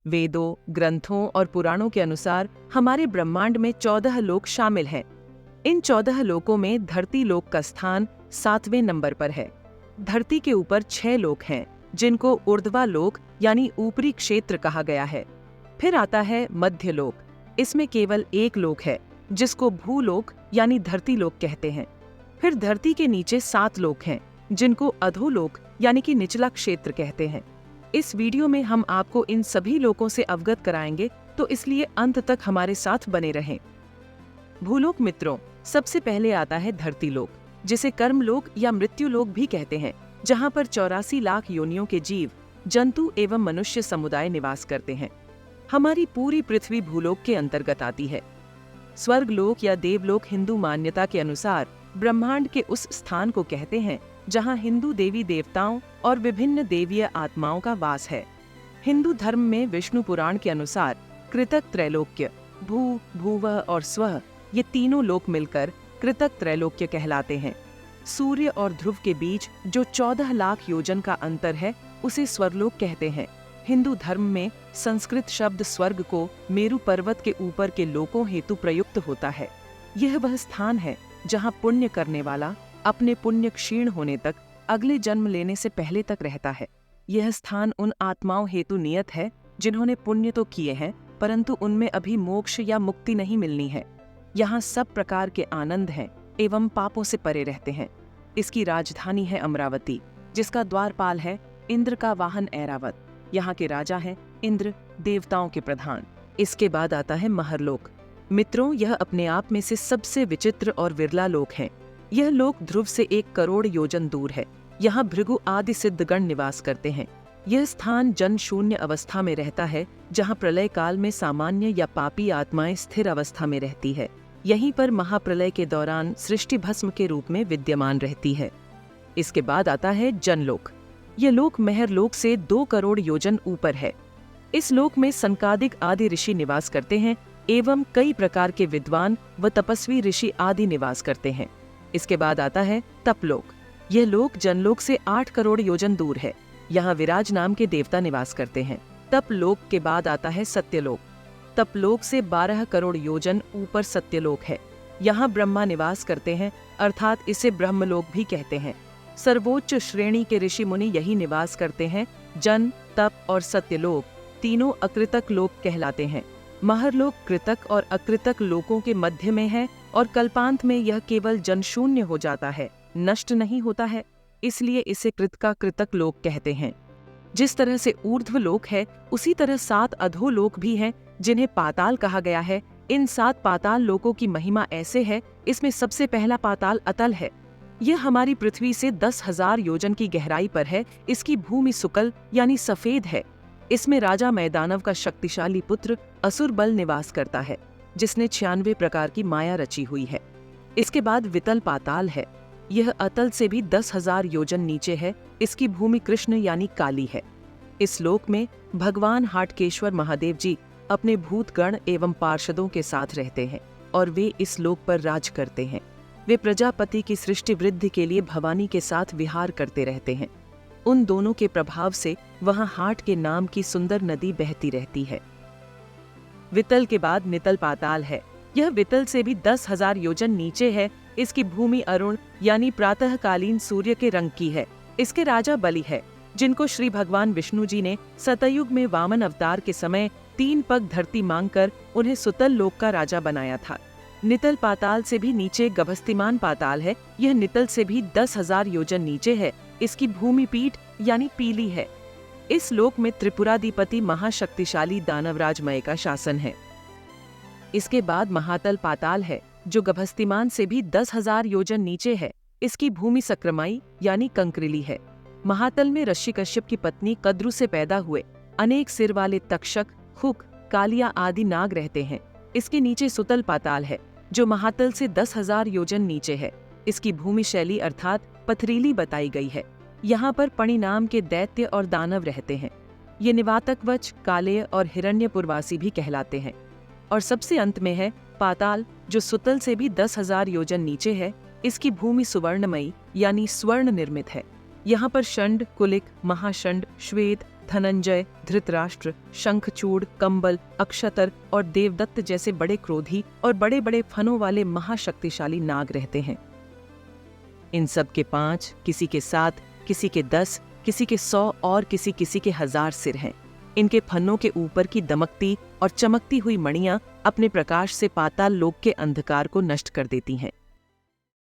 वेदों, ग्रंथों और पुराणों के अनुसार हमारे ब्रह्मांड में 14 लोक शामिल हैं। इन 14 लोकों में धरती लोक का स्थान 7वें नंबर पर है। धरती के ऊपर 6 लोक हैं, जिनको ऊर्ध्वा लोक यानी ऊपरी क्षेत्र कहा गया है। फिर आता है मध्य लोक। इसमें केवल एक लोक है, जिसको भूलोक यानी धरती लोक कहते हैं। फिर धरती के नीचे 7 लोक हैं, जिनको अधोलोक यानी कि निचला क्षेत्र कहते हैं। इस वीडियो में हम आपको इन सभी लोकों से अवगत कराएंगे, तो इसलिए अंत तक हमारे साथ बने रहें। भूलोक मित्रों, सबसे पहले आता है धरती लोक, जिसे कर्मलोक या मृत्युलोक भी कहते हैं, जहां पर 84 लाख योनियों के जीव, जंतु एवं मनुष्य समुदाय निवास करते हैं। हमारी पूरी पृथ्वी भूलोक के अंतर्गत आती है। स्वर्गलोक या देवलोक हिंदू मान्यता के अनुसार ब्रह्मांड के उस स्थान को कहते हैं जहां हिंदू देवी देवताओं और विभिन्न देवीय आत्माओं का वास है। हिंदू धर्म में विष्णु पुराण के अनुसार कृतक त्रैलोक्य, भू, भुवः और स्वः, ये तीनों लोक मिलकर कृतक त्रैलोक्य कहलाते हैं। सूर्य और ध्रुव के बीच जो 14 लाख योजन का अंतर है, उसे स्वर्गलोक कहते हैं। हिंदू धर्म में संस्कृत शब्द स्वर्ग को मेरु पर्वत के ऊपर के लोकों हेतु प्रयुक्त होता है। यह वह स्थान है जहां पुण्य करने वाला अपने पुण्य क्षीण होने तक, अगले जन्म लेने से पहले तक रहता है। यह स्थान उन आत्माओं हेतु नियत है जिन्होंने पुण्य तो किए हैं, परंतु उनमें अभी मोक्ष या मुक्ति नहीं मिलनी है। यहाँ सब प्रकार के आनंद हैं एवं पापों से परे रहते हैं। इसकी राजधानी है अमरावती, जिसका द्वारपाल है इंद्र का वाहन ऐरावत। यहाँ के राजा हैं इंद्र, देवताओं के प्रधान। इसके बाद आता है महरलोक। मित्रों, यह अपने आप में से सबसे विचित्र और विरला लोक है। यह लोक ध्रुव से 1 करोड़ योजन दूर है। यहाँ भृगु आदि सिद्धगण निवास करते हैं। यह स्थान जन शून्य अवस्था में रहता है, जहाँ प्रलय काल में सामान्य या पापी आत्माएं स्थिर अवस्था में रहती है। यहीं पर महाप्रलय के दौरान सृष्टि भस्म के रूप में विद्यमान रहती है। इसके बाद आता है जनलोक। यह लोक महरलोक से 2 करोड़ योजन ऊपर है। इस लोक में सनकादिक आदि ऋषि निवास करते हैं एवं कई प्रकार के विद्वान व तपस्वी ऋषि आदि निवास करते हैं। इसके बाद आता है तपलोक। यह लोक जनलोक से 8 करोड़ योजन दूर है। यहाँ विराज नाम के देवता निवास करते हैं। तपलोक के बाद आता है सत्यलोक। तपलोक से 12 करोड़ योजन ऊपर सत्यलोक है। यहाँ ब्रह्मा निवास करते हैं, अर्थात इसे ब्रह्मलोक भी कहते हैं। सर्वोच्च श्रेणी के ऋषि मुनि यही निवास करते हैं। जन, तप और सत्यलोक तीनों अकृतक लोक कहलाते हैं। महरलोक कृतक और अकृतक लोकों के मध्य में है और कल्पांत में यह केवल जनशून्य हो जाता है, नष्ट नहीं होता है, इसलिए इसे कृतका कृतक लोक कहते हैं। जिस तरह से ऊर्ध्व लोक है, उसी तरह 7 अधोलोक भी हैं, जिन्हें पाताल कहा गया है। इन 7 पाताल लोकों की महिमा ऐसे है, इसमें सबसे पहला पाताल अतल है। यह हमारी पृथ्वी से 10,000 योजन की गहराई पर है। इसकी भूमि सुकल यानी सफेद है। इसमें राजा मैदानव का शक्तिशाली पुत्र असुर बल निवास करता है, जिसने 96 प्रकार की माया रची हुई है। इसके बाद वितल पाताल है। यह अतल से भी 10,000 योजन नीचे है। इसकी भूमि कृष्ण यानी काली है। इस लोक में भगवान हाटकेश्वर महादेव जी अपने भूतगण एवं पार्षदों के साथ रहते हैं और वे इस लोक पर राज करते हैं। वे प्रजापति की सृष्टि वृद्धि के लिए भवानी के साथ विहार करते रहते हैं। उन दोनों के प्रभाव से वहां हाट के नाम की सुंदर नदी बहती रहती है। वितल के बाद नितल पाताल है। यह वितल से भी 10,000 योजन नीचे है। इसकी भूमि अरुण यानी प्रातःकालीन सूर्य के रंग की है। इसके राजा बलि है, जिनको श्री भगवान विष्णु जी ने सतयुग में वामन अवतार के समय 3 पग धरती मांगकर उन्हें सुतल लोक का राजा बनाया था। नितल पाताल से भी नीचे गभस्तिमान पाताल है। यह नितल से भी 10,000 योजन नीचे है। इसकी भूमि पीठ यानी पीली है। इस लोक में त्रिपुराधिपति महाशक्तिशाली दानवराज मय का शासन है। इसके बाद महातल पाताल है, जो गभस्तिमान से भी 10,000 योजन नीचे है। इसकी भूमि सक्रामाई यानी कंकरिली है। महातल में ऋषि कश्यप की पत्नी कद्रु से पैदा हुए अनेक सिर वाले तक्षक, हुक, कालिया आदि नाग रहते हैं। इसके नीचे सुतल पाताल है, जो महातल से 10,000 योजन नीचे है। इसकी भूमि शैली अर्थात पथरीली बताई गई है। यहाँ पर पणि नाम के दैत्य और दानव रहते हैं। ये निवातकवच, कालेय और हिरण्यपुरवासी भी कहलाते हैं। और सबसे अंत में है पाताल, जो सुतल से भी 10,000 योजन नीचे है। इसकी भूमि सुवर्णमयी यानी स्वर्ण निर्मित है। यहाँ पर षंड, कुलिक, महाषंड, श्वेत, धनंजय, धृतराष्ट्र, शंखचूड़, कंबल, अक्षतर और देवदत्त जैसे बड़े क्रोधी और बड़े बड़े फनों वाले महाशक्तिशाली नाग रहते हैं। इन सब के 5, किसी के 7, किसी के 10, किसी के 100 और किसी किसी के 1000 सिर हैं। इनके फन्नों के ऊपर की दमकती और चमकती हुई मणियां अपने प्रकाश से पाताल लोक के अंधकार को नष्ट कर देती हैं।